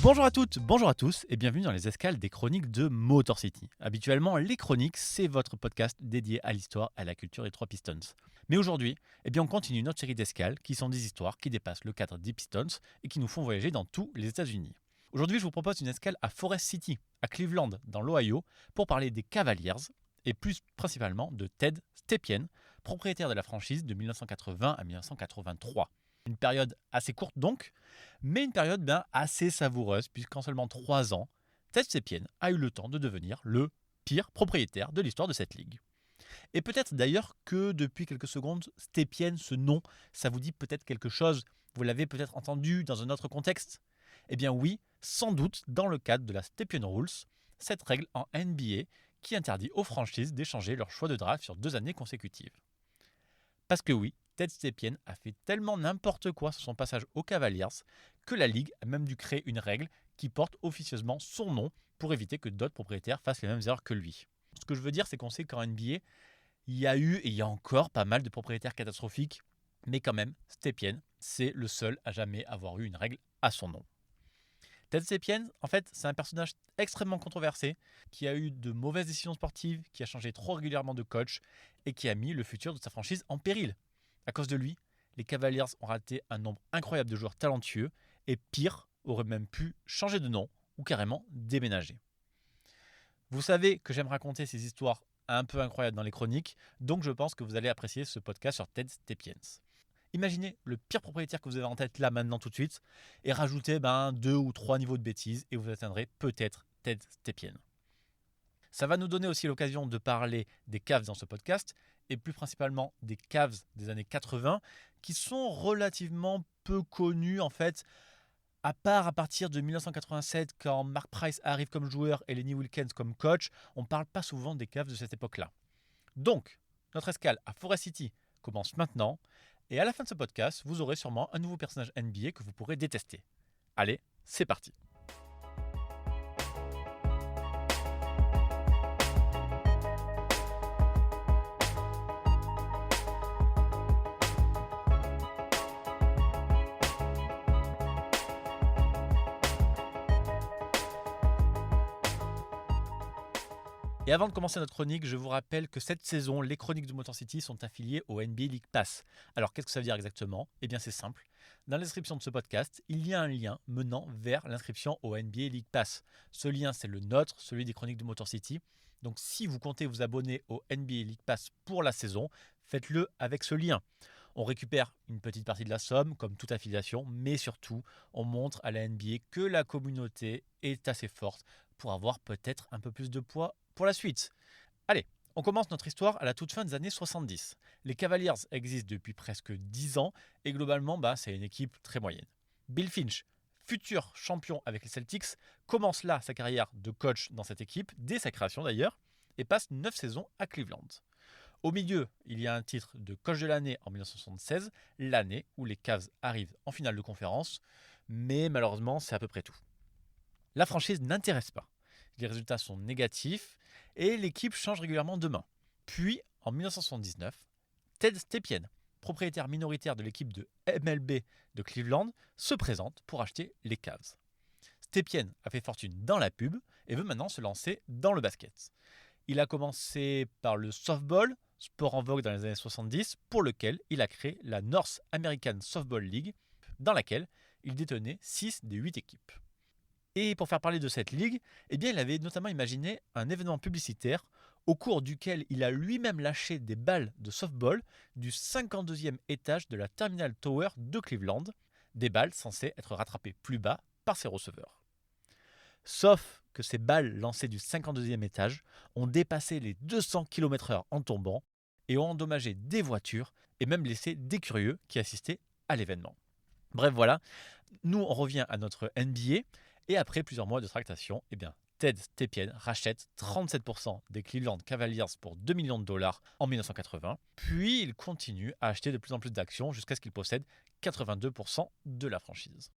Bonjour à toutes, bonjour à tous et bienvenue dans les escales des chroniques de Motor City. Habituellement, les chroniques, c'est votre podcast dédié à l'histoire et à la culture des trois Pistons. Mais aujourd'hui, on continue notre série d'escales qui sont des histoires qui dépassent le cadre des Pistons et qui nous font voyager dans tous les États-Unis. Aujourd'hui, je vous propose une escale à Forest City, à Cleveland, dans l'Ohio, pour parler des Cavaliers et plus principalement de Ted Stepien, propriétaire de la franchise de 1980 à 1983. Une période assez courte donc, mais une période assez savoureuse, puisqu'en seulement 3 ans, Ted Stepien a eu le temps de devenir le pire propriétaire de l'histoire de cette ligue. Et peut-être d'ailleurs que depuis quelques secondes, Stepien, ce nom, ça vous dit peut-être quelque chose. Vous l'avez peut-être entendu dans un autre contexte. Eh bien oui, sans doute dans le cadre de la Stepien Rules, cette règle en NBA qui interdit aux franchises d'échanger leur choix de draft sur 2 années consécutives. Parce que oui, Ted Stepien a fait tellement n'importe quoi sur son passage aux Cavaliers que la Ligue a même dû créer une règle qui porte officieusement son nom pour éviter que d'autres propriétaires fassent les mêmes erreurs que lui. Ce que je veux dire, c'est qu'on sait qu'en NBA, il y a eu et il y a encore pas mal de propriétaires catastrophiques, mais quand même, Stepien, c'est le seul à jamais avoir eu une règle à son nom. Ted Stepien, en fait, c'est un personnage extrêmement controversé, qui a eu de mauvaises décisions sportives, qui a changé trop régulièrement de coach et qui a mis le futur de sa franchise en péril. À cause de lui, les Cavaliers ont raté un nombre incroyable de joueurs talentueux et pire, auraient même pu changer de nom ou carrément déménager. Vous savez que j'aime raconter ces histoires un peu incroyables dans les chroniques, donc je pense que vous allez apprécier ce podcast sur Ted Stepien. Imaginez le pire propriétaire que vous avez en tête là maintenant tout de suite et rajoutez 2 ou 3 niveaux de bêtises et vous atteindrez peut-être Ted Stepien. Ça va nous donner aussi l'occasion de parler des Cavs dans ce podcast et plus principalement des Cavs des années 80 qui sont relativement peu connus en fait, à part à partir de 1987 quand Mark Price arrive comme joueur et Lenny Wilkens comme coach, on ne parle pas souvent des Cavs de cette époque-là. Donc, notre escale à Forest City commence maintenant et à la fin de ce podcast, vous aurez sûrement un nouveau personnage NBA que vous pourrez détester. Allez, c'est parti. Et avant de commencer notre chronique, je vous rappelle que cette saison, les chroniques de Motor City sont affiliées au NBA League Pass. Alors qu'est-ce que ça veut dire exactement ? Eh bien c'est simple. Dans la description de ce podcast, il y a un lien menant vers l'inscription au NBA League Pass. Ce lien, c'est le nôtre, celui des chroniques de Motor City. Donc si vous comptez vous abonner au NBA League Pass pour la saison, faites-le avec ce lien. On récupère une petite partie de la somme, comme toute affiliation, mais surtout, on montre à la NBA que la communauté est assez forte pour avoir peut-être un peu plus de poids pour la suite. Allez, on commence notre histoire à la toute fin des années 70. Les Cavaliers existent depuis presque 10 ans et globalement, c'est une équipe très moyenne. Bill Finch, futur champion avec les Celtics, commence là sa carrière de coach dans cette équipe, dès sa création d'ailleurs, et passe 9 saisons à Cleveland. Au milieu, il y a un titre de coach de l'année en 1976, l'année où les Cavs arrivent en finale de conférence, mais malheureusement, c'est à peu près tout. La franchise n'intéresse pas. Les résultats sont négatifs et l'équipe change régulièrement de main. Puis, en 1979, Ted Stepien, propriétaire minoritaire de l'équipe de MLB de Cleveland, se présente pour acheter les Cavs. Stepien a fait fortune dans la pub et veut maintenant se lancer dans le basket. Il a commencé par le softball, sport en vogue dans les années 70, pour lequel il a créé la North American Softball League, dans laquelle il détenait 6 des 8 équipes. Et pour faire parler de cette ligue, il avait notamment imaginé un événement publicitaire au cours duquel il a lui-même lâché des balles de softball du 52e étage de la Terminal Tower de Cleveland, des balles censées être rattrapées plus bas par ses receveurs. Sauf que ces balles lancées du 52e étage ont dépassé les 200 km/h en tombant et ont endommagé des voitures et même blessé des curieux qui assistaient à l'événement. Bref, voilà, nous on revient à notre NBA. Et après plusieurs mois de tractation, Ted Stepien rachète 37% des Cleveland Cavaliers pour $2 millions en 1980. Puis il continue à acheter de plus en plus d'actions jusqu'à ce qu'il possède 82% de la franchise.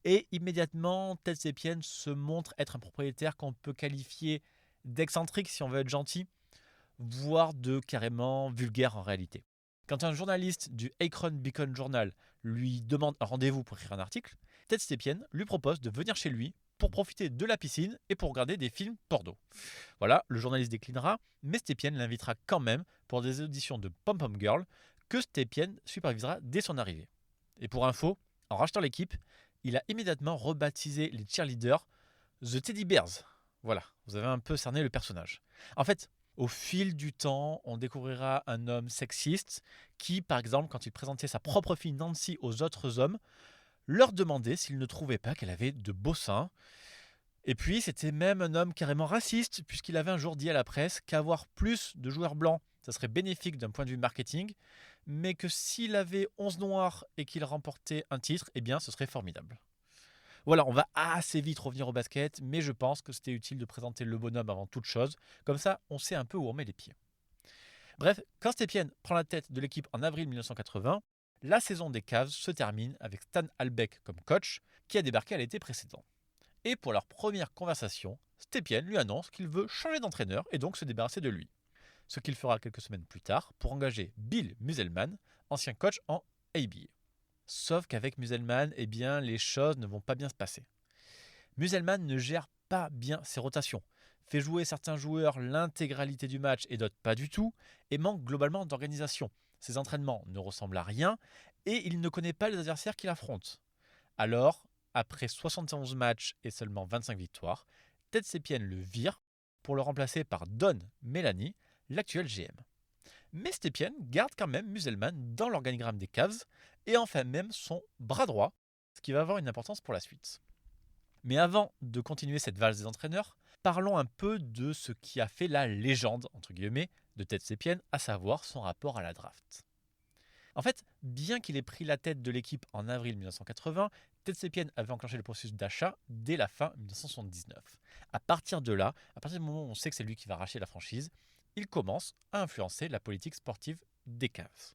Et immédiatement, Ted Stepien se montre être un propriétaire qu'on peut qualifier d'excentrique si on veut être gentil, voire de carrément vulgaire en réalité. Quand un journaliste du Akron Beacon Journal lui demande un rendez-vous pour écrire un article, Ted Stepien lui propose de venir chez lui pour profiter de la piscine et pour regarder des films porno. Voilà, le journaliste déclinera, mais Stepien l'invitera quand même pour des auditions de Pom Pom Girl que Stepien supervisera dès son arrivée. Et pour info, en rachetant l'équipe, il a immédiatement rebaptisé les cheerleaders The Teddy Bears. Voilà, vous avez un peu cerné le personnage. En fait, au fil du temps, on découvrira un homme sexiste qui, par exemple, quand il présentait sa propre fille Nancy aux autres hommes, leur demandait s'ils ne trouvaient pas qu'elle avait de beaux seins. Et puis, c'était même un homme carrément raciste, puisqu'il avait un jour dit à la presse qu'avoir plus de joueurs blancs, ça serait bénéfique d'un point de vue marketing, mais que s'il avait 11 noirs et qu'il remportait un titre, eh bien, ce serait formidable. Voilà, on va assez vite revenir au basket, mais je pense que c'était utile de présenter le bonhomme avant toute chose. Comme ça, on sait un peu où on met les pieds. Bref, quand Stepien prend la tête de l'équipe en avril 1980, la saison des Cavs se termine avec Stan Albeck comme coach, qui a débarqué à l'été précédent. Et pour leur première conversation, Stepien lui annonce qu'il veut changer d'entraîneur et donc se débarrasser de lui. Ce qu'il fera quelques semaines plus tard pour engager Bill Musselman, ancien coach en ABA. Sauf qu'avec Musselman, eh bien, les choses ne vont pas bien se passer. Musselman ne gère pas bien ses rotations, fait jouer certains joueurs l'intégralité du match et d'autres pas du tout, et manque globalement d'organisation. Ses entraînements ne ressemblent à rien, et il ne connaît pas les adversaires qu'il affronte. Alors, après 71 matchs et seulement 25 victoires, Ted Stepien le vire pour le remplacer par Don Melani, l'actuel GM. Mais Stepien garde quand même Musselman dans l'organigramme des Cavs et en fait même son bras droit, ce qui va avoir une importance pour la suite. Mais avant de continuer cette valse des entraîneurs, parlons un peu de ce qui a fait la légende, entre guillemets, de Ted Stepien, à savoir son rapport à la draft. En fait, bien qu'il ait pris la tête de l'équipe en avril 1980, Ted Stepien avait enclenché le processus d'achat dès la fin 1979. À partir de là, à partir du moment où on sait que c'est lui qui va racheter la franchise, il commence à influencer la politique sportive des Cavs.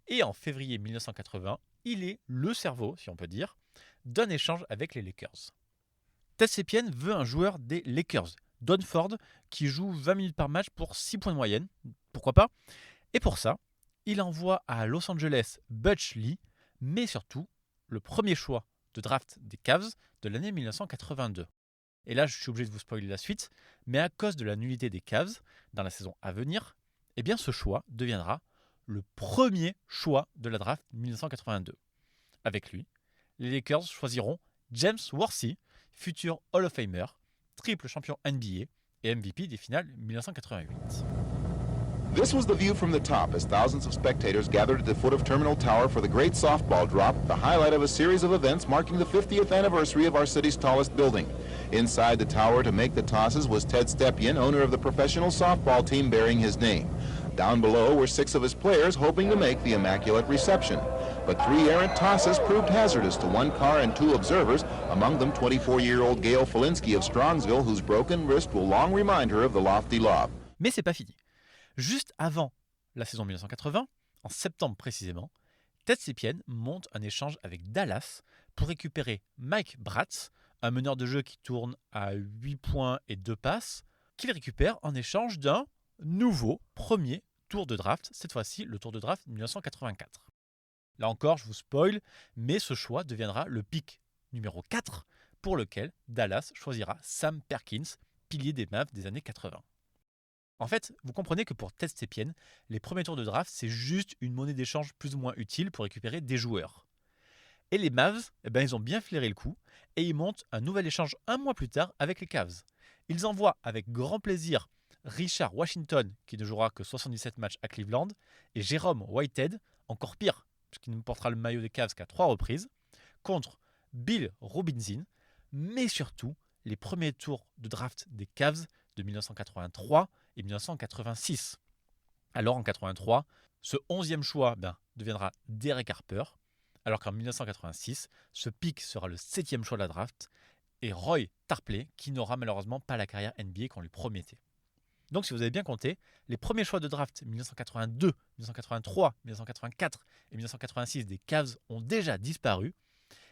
Et en février 1980, il est le cerveau, si on peut dire, d'un échange avec les Lakers. Ted Stepien veut un joueur des Lakers, Don Ford, qui joue 20 minutes par match pour 6 points de moyenne, pourquoi pas. Et pour ça, il envoie à Los Angeles Butch Lee, mais surtout le premier choix de draft des Cavs de l'année 1982. Et là, je suis obligé de vous spoiler la suite, mais à cause de la nullité des Cavs dans la saison à venir, eh bien ce choix deviendra le premier choix de la draft 1982. Avec lui, les Lakers choisiront James Worthy, futur Hall of Famer, triple champion NBA et MVP des finales 1988. This was the view from the top as thousands of spectators gathered at the foot of Terminal Tower for the great softball drop, the highlight of a series of events marking the 50th anniversary of our city's tallest building. Inside the tower to make the tosses was Ted Stepien, owner of the professional softball team bearing his name. Down below were 6 of his players hoping to make the immaculate reception. But 3 errant tosses proved hazardous to 1 car and 2 observers, among them 24-year-old Gail Felinsky of Strongsville, whose broken wrist will long remind her of the lofty lob. Mais c'est pas fini. Juste avant la saison 1980, en septembre précisément, Ted Stepien monte un échange avec Dallas pour récupérer Mike Bratz, un meneur de jeu qui tourne à 8 points et 2 passes, qu'il récupère en échange d'un nouveau premier tour de draft, cette fois-ci le tour de draft 1984. Là encore, je vous spoil, mais ce choix deviendra le pick numéro 4 pour lequel Dallas choisira Sam Perkins, pilier des Mavs des années 80. En fait, vous comprenez que pour Ted Stepien, les premiers tours de draft, c'est juste une monnaie d'échange plus ou moins utile pour récupérer des joueurs. Et les Mavs, ils ont bien flairé le coup et ils montent un nouvel échange un mois plus tard avec les Cavs. Ils envoient avec grand plaisir Richard Washington, qui ne jouera que 77 matchs à Cleveland, et Jérôme Whitehead, encore pire, puisqu'il ne portera le maillot des Cavs qu'à 3 reprises, contre Bill Robinson, mais surtout les premiers tours de draft des Cavs de 1983 et 1986. Alors en 83, ce 11e choix deviendra Derek Harper, alors qu'en 1986, ce pick sera le 7e choix de la draft, et Roy Tarpley, qui n'aura malheureusement pas la carrière NBA qu'on lui promettait. Donc si vous avez bien compté, les premiers choix de draft 1982, 1983, 1984 et 1986 des Cavs ont déjà disparu,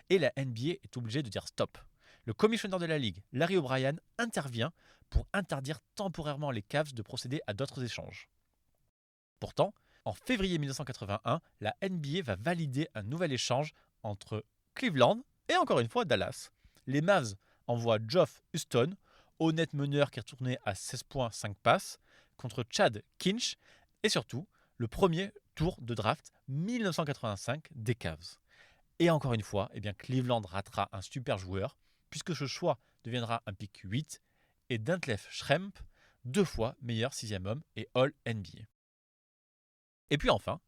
et la NBA est obligée de dire stop. Le commissionnaire de la Ligue, Larry O'Brien, intervient pour interdire temporairement les Cavs de procéder à d'autres échanges. Pourtant, En février 1981, la NBA va valider un nouvel échange entre Cleveland et encore une fois Dallas. Les Mavs envoient Geoff Houston, honnête meneur qui retournait à 16 points, 5 passes, contre Chad Kinch et surtout le premier tour de draft 1985 des Cavs. Et encore une fois, Cleveland ratera un super joueur puisque ce choix deviendra un pick 8 et Detlef Schrempf, 2 fois meilleur 6e homme et All-NBA. Et puis enfin,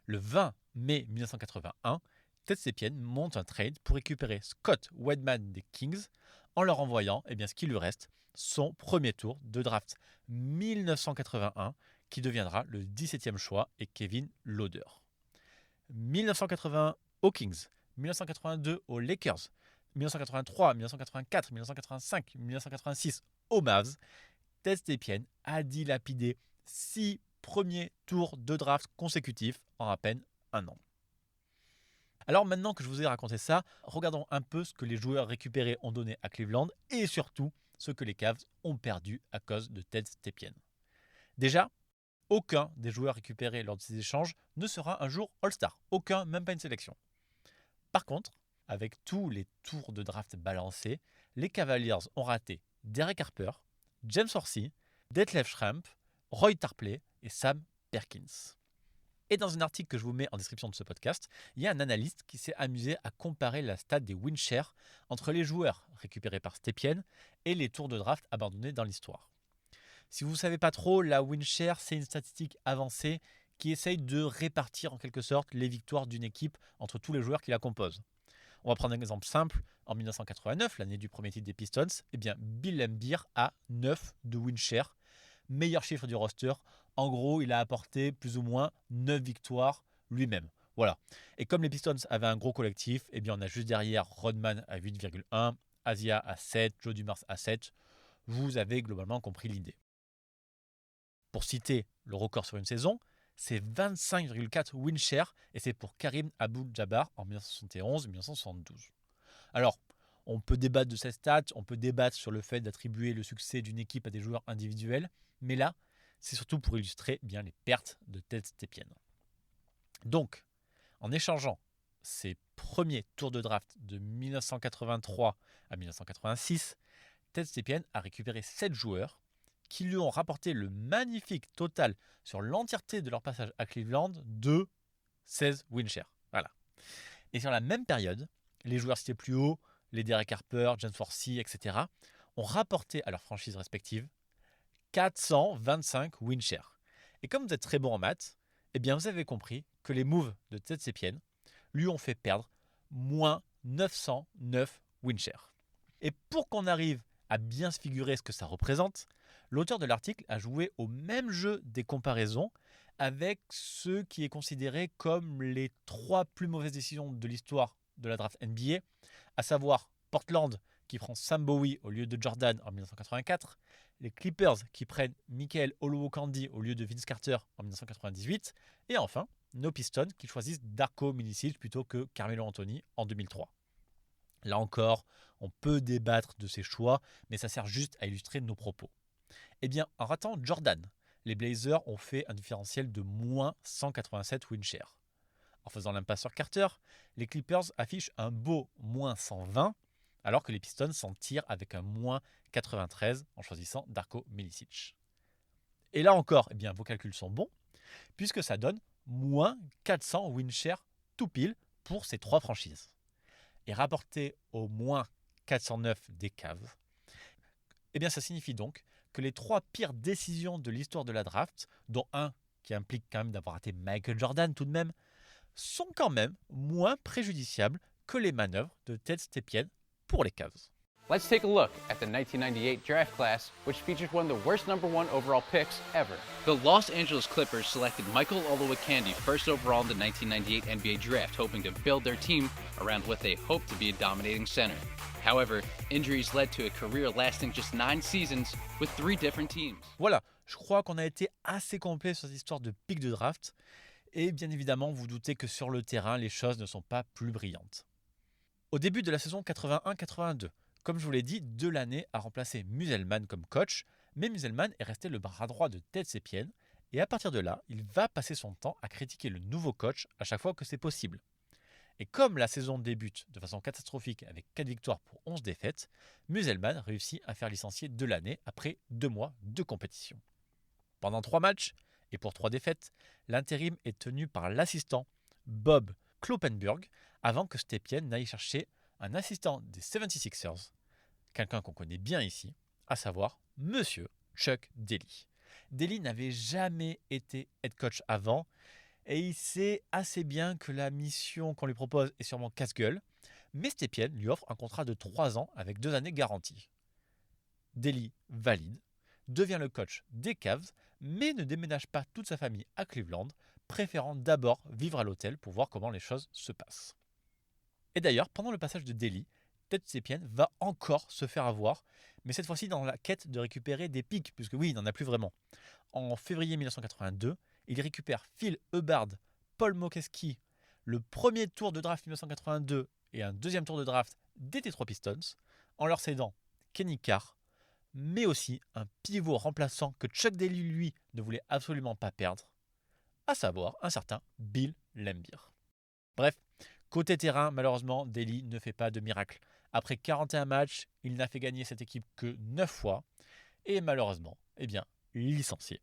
le 20 mai 1981, Ted Stepien monte un trade pour récupérer Scott Wedman des Kings en leur envoyant ce qui lui reste, son premier tour de draft 1981 qui deviendra le 17e choix et Kevin Lauder. 1981 aux Kings, 1982 aux Lakers, 1983, 1984, 1985, 1986 aux Mavs, Ted Stepien a dilapidé 6 premiers tours de draft consécutifs en à peine un an. Alors maintenant que je vous ai raconté ça, regardons un peu ce que les joueurs récupérés ont donné à Cleveland et surtout ce que les Cavs ont perdu à cause de Ted Stepien. Déjà, aucun des joueurs récupérés lors de ces échanges ne sera un jour All-Star. Aucun, même pas une sélection. Par contre, avec tous les tours de draft balancés, les Cavaliers ont raté Derek Harper, James Horsey, Detlef Schrempf, Roy Tarpley et Sam Perkins. Et dans un article que je vous mets en description de ce podcast, il y a un analyste qui s'est amusé à comparer la stat des win shares entre les joueurs récupérés par Stepien et les tours de draft abandonnés dans l'histoire. Si vous ne savez pas trop, la win share, c'est une statistique avancée qui essaye de répartir en quelque sorte les victoires d'une équipe entre tous les joueurs qui la composent. On va prendre un exemple simple. En 1989, l'année du premier titre des Pistons, Bill Laimbeer a 9 de win share, meilleur chiffre du roster. En gros, il a apporté plus ou moins 9 victoires lui-même. Voilà. Et comme les Pistons avaient un gros collectif, on a juste derrière Rodman à 8,1, Asia à 7, Joe Dumars à 7. Vous avez globalement compris l'idée. Pour citer le record sur une saison, c'est 25,4 win share et c'est pour Karim Abdul-Jabbar en 1971-1972. Alors, on peut débattre de cette stat, on peut débattre sur le fait d'attribuer le succès d'une équipe à des joueurs individuels, mais là, c'est surtout pour illustrer les pertes de Ted Stepien. Donc, en échangeant ses premiers tours de draft de 1983 à 1986, Ted Stepien a récupéré 7 joueurs qui lui ont rapporté le magnifique total sur l'entièreté de leur passage à Cleveland de 16 win shares. Voilà. Et sur la même période, les joueurs cités plus haut, les Derek Harper, James Horsey, etc., ont rapporté à leurs franchises respectives 425 win shares. Et comme vous êtes très bon en maths, vous avez compris que les moves de Ted Stepien lui ont fait perdre moins 909 win shares. Et pour qu'on arrive à bien se figurer ce que ça représente, l'auteur de l'article a joué au même jeu des comparaisons avec ce qui est considéré comme les 3 plus mauvaises décisions de l'histoire de la draft NBA, à savoir Portland qui prend Sam Bowie au lieu de Jordan en 1984, les Clippers qui prennent Michael Olowokandi au lieu de Vince Carter en 1998, et enfin nos Pistons qui choisissent Darko Milicic plutôt que Carmelo Anthony en 2003. Là encore, on peut débattre de ces choix, mais ça sert juste à illustrer nos propos. En ratant Jordan, les Blazers ont fait un différentiel de moins 187 win share. En faisant l'impasse sur Carter, les Clippers affichent un beau moins 120, alors que les Pistons s'en tirent avec un moins 93 en choisissant Darko Milicic. Et là encore, vos calculs sont bons, puisque ça donne moins 400 win share tout pile pour ces 3 franchises. Et rapporté au moins 409 des Cavs, ça signifie donc que les 3 pires décisions de l'histoire de la draft, dont un qui implique quand même d'avoir raté Michael Jordan tout de même, sont quand même moins préjudiciables que les manœuvres de Ted Stepien pour les Cavs. Let's take a look at the 1998 draft class, which featured one of the worst number 1 overall picks ever. The Los Angeles Clippers selected Michael Olowokandi first overall in the 1998 NBA draft, hoping to build their team around what they hoped to be a dominating center. However, injuries led to a career lasting just 9 seasons with 3 different teams. Voilà, je crois qu'on a été assez complet sur cette histoire de pick de draft. Et bien évidemment, vous doutez que sur le terrain, les choses ne sont pas plus brillantes. Au début de la saison 81-82, comme je vous l'ai dit, Delaney a remplacé Musselman comme coach, mais Musselman est resté le bras droit de Ted Stepien Et à partir de là, il va passer son temps à critiquer le nouveau coach à chaque fois que c'est possible. Et comme la saison débute de façon catastrophique avec 4 victoires pour 11 défaites, Muselmann réussit à faire licencier de l'année après 2 mois de compétition. Pendant 3 matchs, et pour 3 défaites, l'intérim est tenu par l'assistant Bob Kloppenburg avant que Stepien n'aille chercher un assistant des 76ers, quelqu'un qu'on connaît bien ici, à savoir Monsieur Chuck Daly. Daly n'avait jamais été head coach avant et il sait assez bien que la mission qu'on lui propose est sûrement casse-gueule, mais Stepien lui offre un contrat de 3 ans avec 2 années garanties. Daly valide, devient le coach des Cavs, mais ne déménage pas toute sa famille à Cleveland, préférant d'abord vivre à l'hôtel pour voir comment les choses se passent. Et d'ailleurs, pendant le passage de Daly, Ted Stepien va encore se faire avoir, mais cette fois-ci dans la quête de récupérer des pics, puisque oui, il n'en a plus vraiment. En février 1982, il récupère Phil Hubbard, Paul Mokeski, le premier tour de draft 1982 et un deuxième tour de draft des Detroit Pistons, en leur cédant Kenny Carr, mais aussi un pivot remplaçant que Chuck Daly, lui, ne voulait absolument pas perdre, à savoir un certain Bill Laimbeer. Bref, côté terrain, malheureusement, Daly ne fait pas de miracle. Après 41 matchs, il n'a fait gagner cette équipe que 9 fois, et malheureusement, licencié.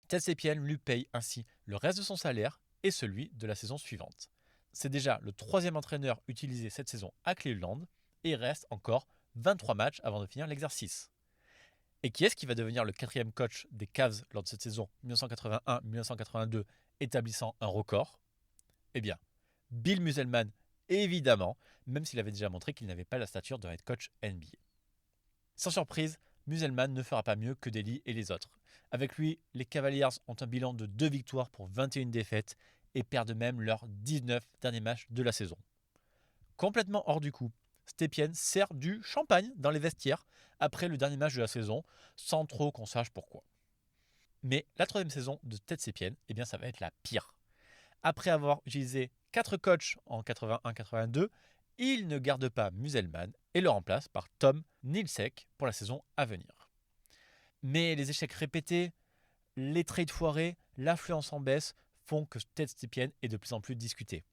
Ted Stepien lui paye ainsi le reste de son salaire et celui de la saison suivante. C'est déjà le 3e entraîneur utilisé cette saison à Cleveland, et il reste encore 23 matchs avant de finir l'exercice. Et qui est-ce qui va devenir le 4e coach des Cavs lors de cette saison 1981-1982, établissant un record ? Bill Muselmann, évidemment, même s'il avait déjà montré qu'il n'avait pas la stature d'un head coach NBA. Sans surprise, Muselmann ne fera pas mieux que Daly et les autres. Avec lui, les Cavaliers ont un bilan de 2 victoires pour 21 défaites et perdent même leurs 19 derniers matchs de la saison. Complètement hors du coup, Stepien sert du champagne dans les vestiaires après le dernier match de la saison, sans trop qu'on sache pourquoi. Mais la 3e saison de Ted Stepien, ça va être la pire. Après avoir utilisé 4 coachs en 81-82, il ne garde pas Muselmann et le remplace par Tom Nilsek pour la saison à venir. Mais les échecs répétés, les trades foirés, l'affluence en baisse font que Ted Stepien est de plus en plus discuté.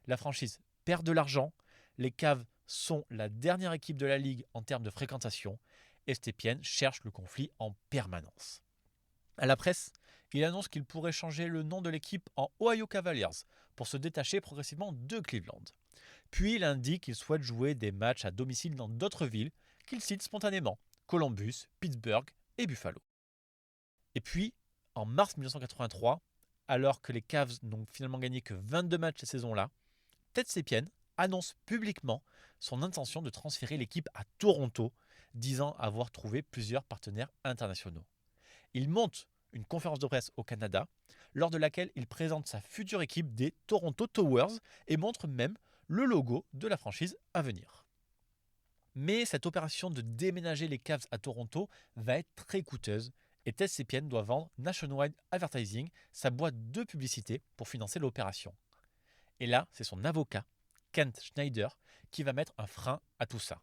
La franchise perd de l'argent, les Cavs sont la dernière équipe de la ligue en termes de fréquentation et Stepien cherche le conflit en permanence. À la presse, il annonce qu'il pourrait changer le nom de l'équipe en Ohio Cavaliers pour se détacher progressivement de Cleveland. Puis il indique qu'il souhaite jouer des matchs à domicile dans d'autres villes qu'il cite spontanément, Columbus, Pittsburgh et Buffalo. Et puis, en mars 1983, alors que les Cavs n'ont finalement gagné que 22 matchs cette saison-là, Ted Stepien annonce publiquement son intention de transférer l'équipe à Toronto, disant avoir trouvé plusieurs partenaires internationaux. Il monte une conférence de presse au Canada, lors de laquelle il présente sa future équipe des Toronto Towers et montre même le logo de la franchise à venir. Mais cette opération de déménager les Cavs à Toronto va être très coûteuse et Ted Stepien doit vendre Nationwide Advertising, sa boîte de publicité, pour financer l'opération. Et là, c'est son avocat, Kent Schneider, qui va mettre un frein à tout ça.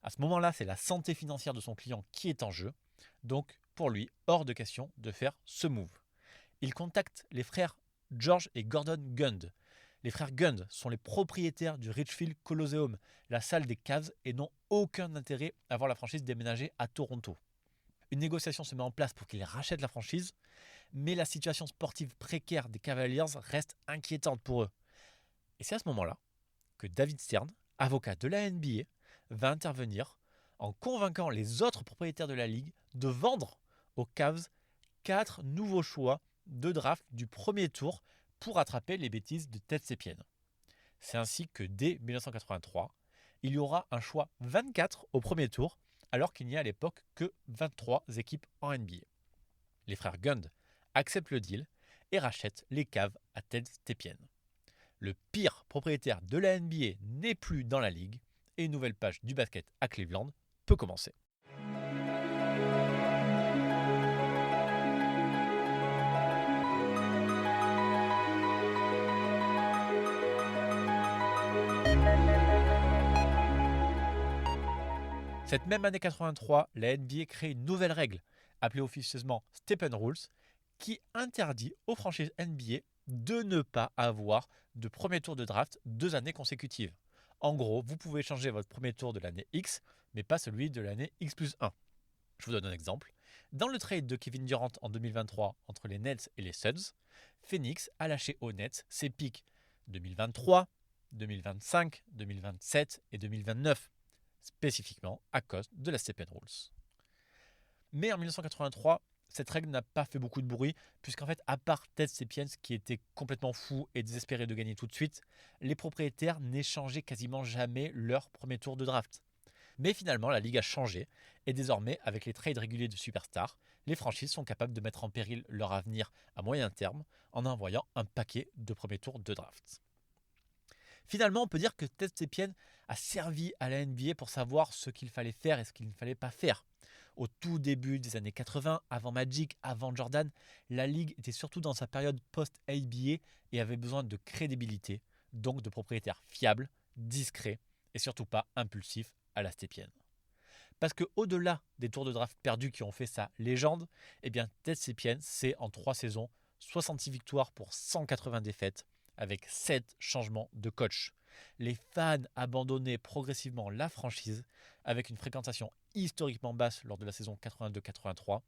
À ce moment-là, c'est la santé financière de son client qui est en jeu, donc pour lui, hors de question de faire ce move. Il contacte les frères George et Gordon Gund. Les frères Gund sont les propriétaires du Richfield Coliseum, la salle des Cavs, et n'ont aucun intérêt à voir la franchise déménager à Toronto. Une négociation se met en place pour qu'ils rachètent la franchise, mais la situation sportive précaire des Cavaliers reste inquiétante pour eux. Et c'est à ce moment-là que David Stern, avocat de la NBA, va intervenir en convainquant les autres propriétaires de la ligue de vendre aux Cavs 4 nouveaux choix de draft du premier tour pour attraper les bêtises de Ted Stepien. C'est ainsi que dès 1983, il y aura un choix 24 au premier tour, alors qu'il n'y a à l'époque que 23 équipes en NBA. Les frères Gund acceptent le deal et rachètent les Cavs à Ted Stepien. Le pire propriétaire de la NBA n'est plus dans la ligue et une nouvelle page du basket à Cleveland peut commencer. Cette même année 83, la NBA crée une nouvelle règle, appelée officieusement Stepien Rules, qui interdit aux franchises NBA de ne pas avoir de premier tour de draft 2 années consécutives. En gros, vous pouvez changer votre premier tour de l'année X, mais pas celui de l'année X plus 1. Je vous donne un exemple. Dans le trade de Kevin Durant en 2023 entre les Nets et les Suns, Phoenix a lâché aux Nets ses picks 2023, 2025, 2027 et 2029, spécifiquement à cause de la Stepien Rules. Mais en 1983, cette règle n'a pas fait beaucoup de bruit, puisqu'en fait, à part Ted Stepien qui était complètement fou et désespéré de gagner tout de suite, les propriétaires n'échangeaient quasiment jamais leur premier tour de draft. Mais finalement, la ligue a changé, et désormais, avec les trades réguliers de superstars, les franchises sont capables de mettre en péril leur avenir à moyen terme en envoyant un paquet de premiers tours de draft. Finalement, on peut dire que Ted Stepien a servi à la NBA pour savoir ce qu'il fallait faire et ce qu'il ne fallait pas faire. Au tout début des années 80, avant Magic, avant Jordan, la ligue était surtout dans sa période post-ABA et avait besoin de crédibilité, donc de propriétaires fiables, discrets et surtout pas impulsifs à la Stepien. Parce qu'au-delà des tours de draft perdus qui ont fait sa légende, eh bien Ted Stepien, c'est en 3 saisons, 66 victoires pour 180 défaites, avec 7 changements de coach. Les fans abandonnaient progressivement la franchise avec une fréquentation historiquement basse lors de la saison 82-83,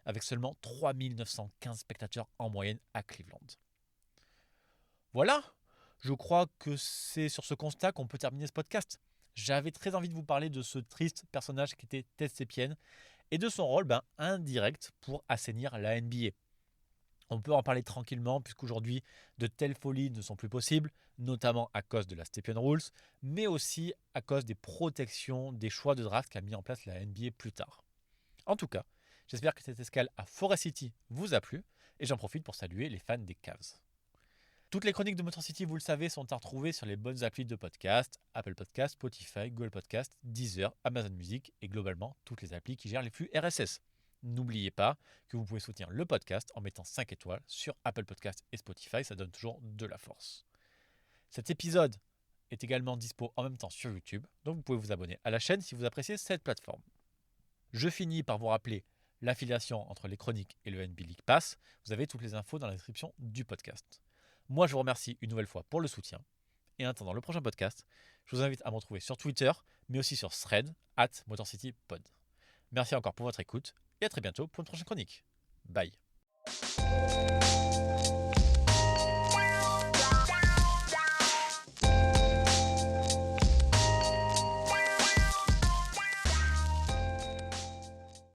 avec seulement 3915 spectateurs en moyenne à Cleveland. Voilà, je crois que c'est sur ce constat qu'on peut terminer ce podcast. J'avais très envie de vous parler de ce triste personnage qui était Ted Stepien et de son rôle indirect pour assainir la NBA. On peut en parler tranquillement puisqu'aujourd'hui de telles folies ne sont plus possibles, notamment à cause de la Stepien Rules, mais aussi à cause des protections des choix de draft qu'a mis en place la NBA plus tard. En tout cas, j'espère que cette escale à Forest City vous a plu et j'en profite pour saluer les fans des Cavs. Toutes les chroniques de Motor City, vous le savez, sont à retrouver sur les bonnes applis de podcast, Apple Podcast, Spotify, Google Podcast, Deezer, Amazon Music et globalement toutes les applis qui gèrent les flux RSS. N'oubliez pas que vous pouvez soutenir le podcast en mettant 5 étoiles sur Apple Podcast et Spotify, ça donne toujours de la force. Cet épisode est également dispo en même temps sur YouTube, donc vous pouvez vous abonner à la chaîne si vous appréciez cette plateforme. Je finis par vous rappeler l'affiliation entre les chroniques et le NBA League Pass. Vous avez toutes les infos dans la description du podcast. Moi, je vous remercie une nouvelle fois pour le soutien. Et en attendant le prochain podcast, je vous invite à me retrouver sur Twitter, mais aussi sur Thread, @MotorCityPod. Merci encore pour votre écoute et à très bientôt pour une prochaine chronique. Bye.